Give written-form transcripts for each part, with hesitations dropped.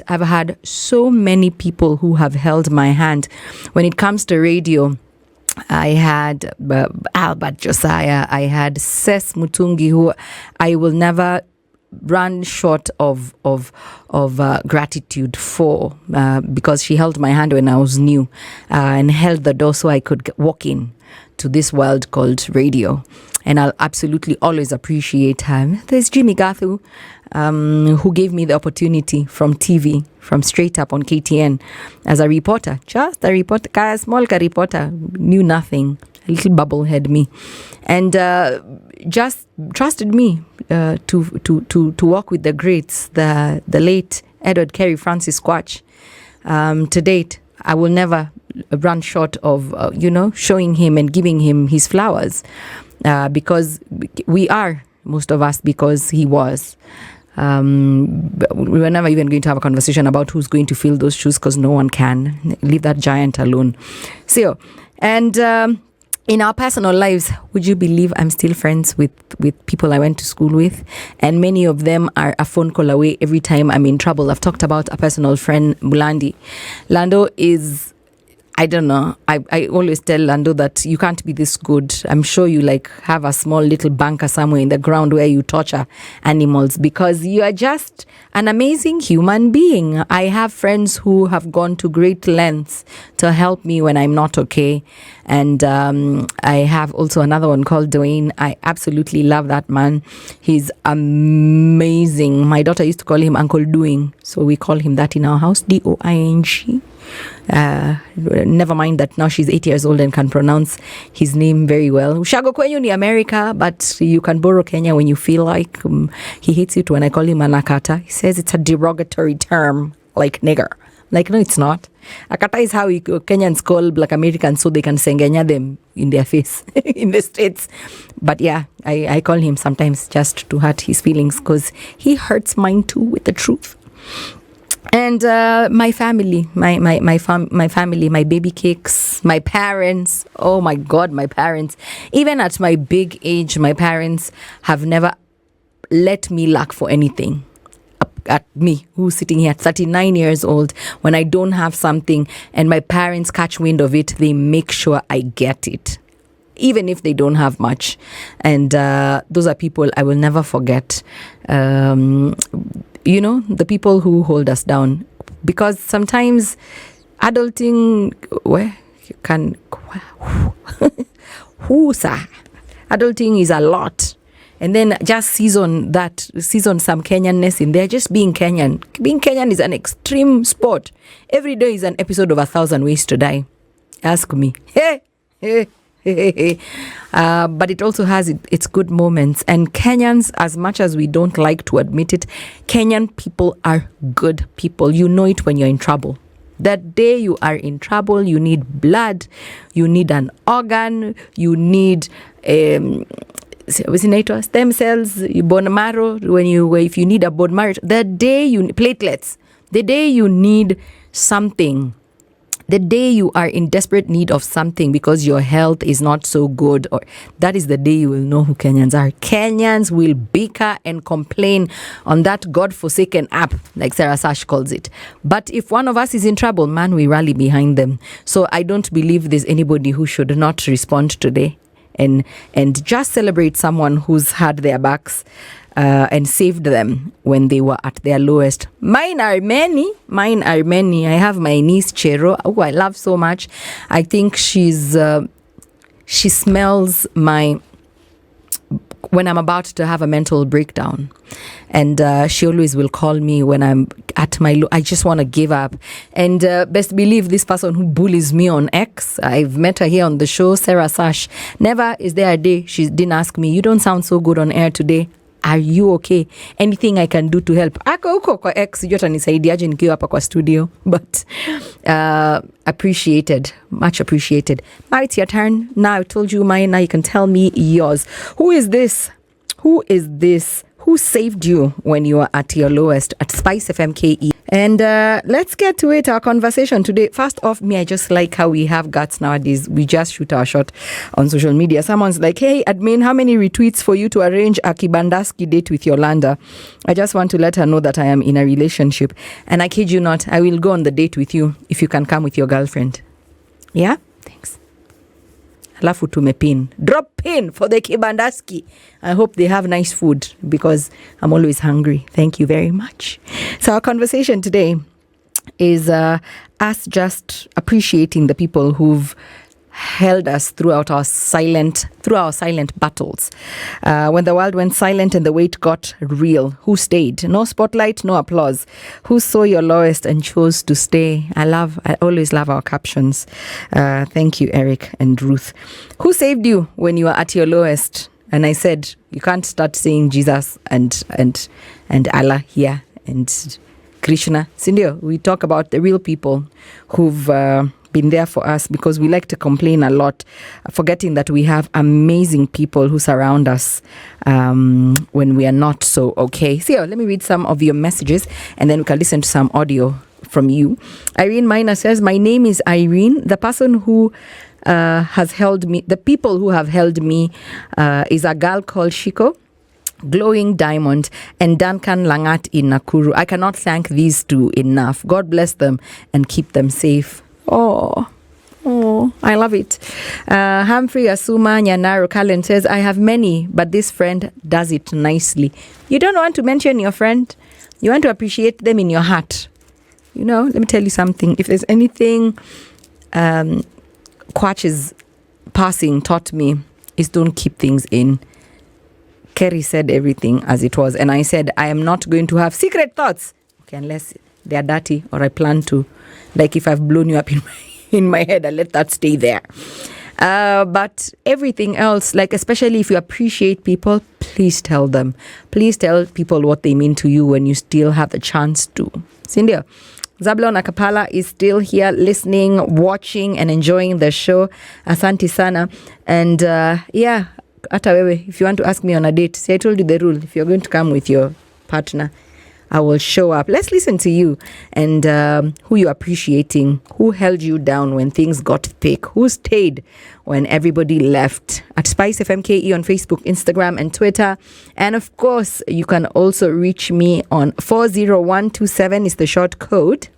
I've had so many people who have held my hand. When it comes to radio, I had Albert Josiah, I had Ses Mutungi, who I will never run short of gratitude for, because she held my hand when I was new, and held the door so I could walk in to this world called radio. And I'll absolutely always appreciate her. There's Jimmy Gathu, who gave me the opportunity from TV, from straight up on KTN, as a reporter, just a reporter, a small reporter, knew nothing, a little bubblehead me, and just trusted me to walk with the greats, the late Edward Carey Francis Squatch. To date, I will never run short of showing him and giving him his flowers, because we are, most of us, because he was. We were never even going to have a conversation about who's going to fill those shoes, because no one can. Leave that giant alone. So, and in our personal lives, would you believe I'm still friends with people I went to school with? And many of them are a phone call away every time I'm in trouble. I've talked about a personal friend, Mulandi. Lando is, I don't know. I always tell Lando that you can't be this good. I'm sure you have a small little bunker somewhere in the ground where you torture animals, because you are just an amazing human being. I have friends who have gone to great lengths to help me when I'm not okay. And I have also another one called Dwayne. I absolutely love that man. He's amazing. My daughter used to call him Uncle Doing, so we call him that in our house, Doing. Never mind that now she's 8 years old and can pronounce his name very well. Ushago kwenyu ni America, but you can borrow Kenya when you feel like. He hates it when I call him Anakata. He says it's a derogatory term, like nigger. Like, no, it's not. Akata is how Kenyans call Black Americans so they can sengenya them in their face in the States. But yeah, I call him sometimes just to hurt his feelings, because he hurts mine too with the truth. And my family, my family, my baby cakes, my parents. Oh my God, my parents. Even at my big age, my parents have never let me lack for anything. At me, who's sitting here at 39 years old, when I don't have something and my parents catch wind of it, they make sure I get it, even if they don't have much. And those are people I will never forget. The people who hold us down, because sometimes adulting, adulting is a lot. And then just season some Kenyanness in there, just being Kenyan. Being Kenyan is an extreme sport. Every day is an episode of 1,000 Ways to Die. Ask me. But it also has its good moments. And Kenyans, as much as we don't like to admit it, Kenyan people are good people. You know it when you're in trouble. That day you are in trouble, you need blood, you need an organ, you need stem cells, bone marrow. If you need a bone marrow, platelets. The day you need something, the day you are in desperate need of something because your health is not so good, or that is the day you will know who Kenyans are. Kenyans will bicker and complain on that God-forsaken app, like Sarah Sash calls it. But if one of us is in trouble, man, we rally behind them. So I don't believe there's anybody who should not respond today and just celebrate someone who's had their backs and saved them when they were at their lowest. Mine are many. I have my niece Chero, who I love so much. I think she smells when I'm about to have a mental breakdown. And she always will call me when I'm at my I just want to give up. And best believe this person who bullies me on X, I've met her here on the show, Sarah Sash. Never is there a day she didn't ask me, you don't sound so good on air today. Are you okay? Anything I can do to help? Ako huko kwa X, sijui atanisaidiaje nikiwa hapa kwa studio. But appreciated. Much appreciated. Now it's your turn. Now I told you mine. Now you can tell me yours. Who is this? Who who saved you when you were at your lowest at SpiceFM KE. And let's get to it, our conversation today. First off, I just like how we have guts nowadays. We just shoot our shot on social media. Someone's like, hey, admin, how many retweets for you to arrange a Kibandaski date with Yolanda? I just want to let her know that I am in a relationship. And I kid you not, I will go on the date with you if you can come with your girlfriend. Yeah? Thanks. Alafu tumepin. Drop pin for the Kibandaski. I hope they have nice food because I'm always hungry. Thank you very much. So our conversation today is us just appreciating the people who've held us throughout our silent battles. When the world went silent and the weight got real, who stayed? No spotlight, no applause. Who saw your lowest and chose to stay? I always love our captions. Thank you, Eric and Ruth. Who saved you when you were at your lowest? And I said, you can't start saying Jesus and Allah here and Krishna. Sindio, we talk about the real people who've been there for us, because we like to complain a lot, forgetting that we have amazing people who surround us when we are not so okay. So let me read some of your messages and then we can listen to some audio from you. Irene Minor says, my name is Irene. The person who has held me, the people who have held me is a girl called Shiko, Glowing Diamond, and Duncan Langat in Nakuru. I cannot thank these two enough. God bless them and keep them safe. Oh, I love it. Humphrey Asuma Nyanaro Kallen says, I have many, but this friend does it nicely. You don't want to mention your friend. You want to appreciate them in your heart. You know, let me tell you something. If there's anything Quatch's passing taught me, is don't keep things in. Kerry said everything as it was. And I said, I am not going to have secret thoughts. Okay, unless they are dirty or I plan to. Like if I've blown you up in my head, I'll let that stay there. But everything else, like especially if you appreciate people, please tell them. Please tell people what they mean to you when you still have the chance to. Cindy, Zablon Akapala is still here listening, watching and enjoying the show. Asante sana. And yeah, ata wewe, if you want to ask me on a date, see, I told you the rule. If you're going to come with your partner, I will show up. Let's listen to you and who you're appreciating, who held you down when things got thick, who stayed when everybody left. At SpiceFM KE on Facebook, Instagram, and Twitter. And of course, you can also reach me on 40127 is the short code.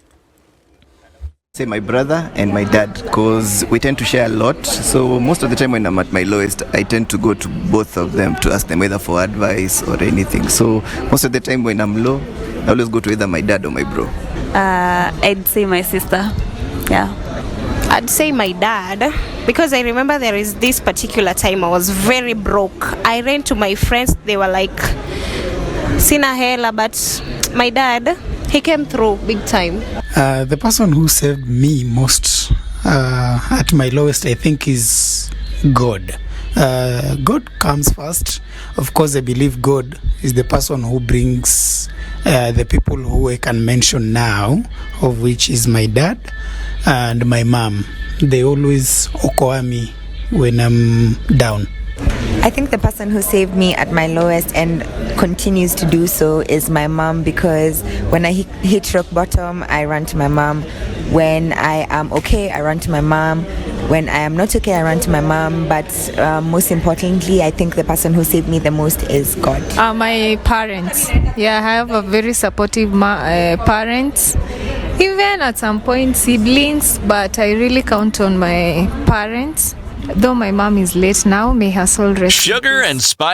Say my brother and my dad, because we tend to share a lot. So most of the time when I'm at my lowest, I tend to go to both of them to ask them either for advice or anything. So most of the time when I'm low, I always go to either my dad or my bro. I'd say my sister. Yeah. I'd say my dad, because I remember there is this particular time I was very broke. I ran to my friends. They were like, sina hela, but my dad, he came through big time. The person who saved me most at my lowest, I think, is God. God comes first. Of course, I believe God is the person who brings the people who I can mention now, of which is my dad and my mom. They always okoa me when I'm down. I think the person who saved me at my lowest and continues to do so is my mom, because when I hit rock bottom, I run to my mom. When I am okay, I run to my mom. When I am not okay, I run to my mom. But most importantly, I think the person who saved me the most is God. My parents. Yeah, I have a very supportive parents. Even at some point siblings, but I really count on my parents. Though my mom is late now, may her soul rest. Sugar and Spice.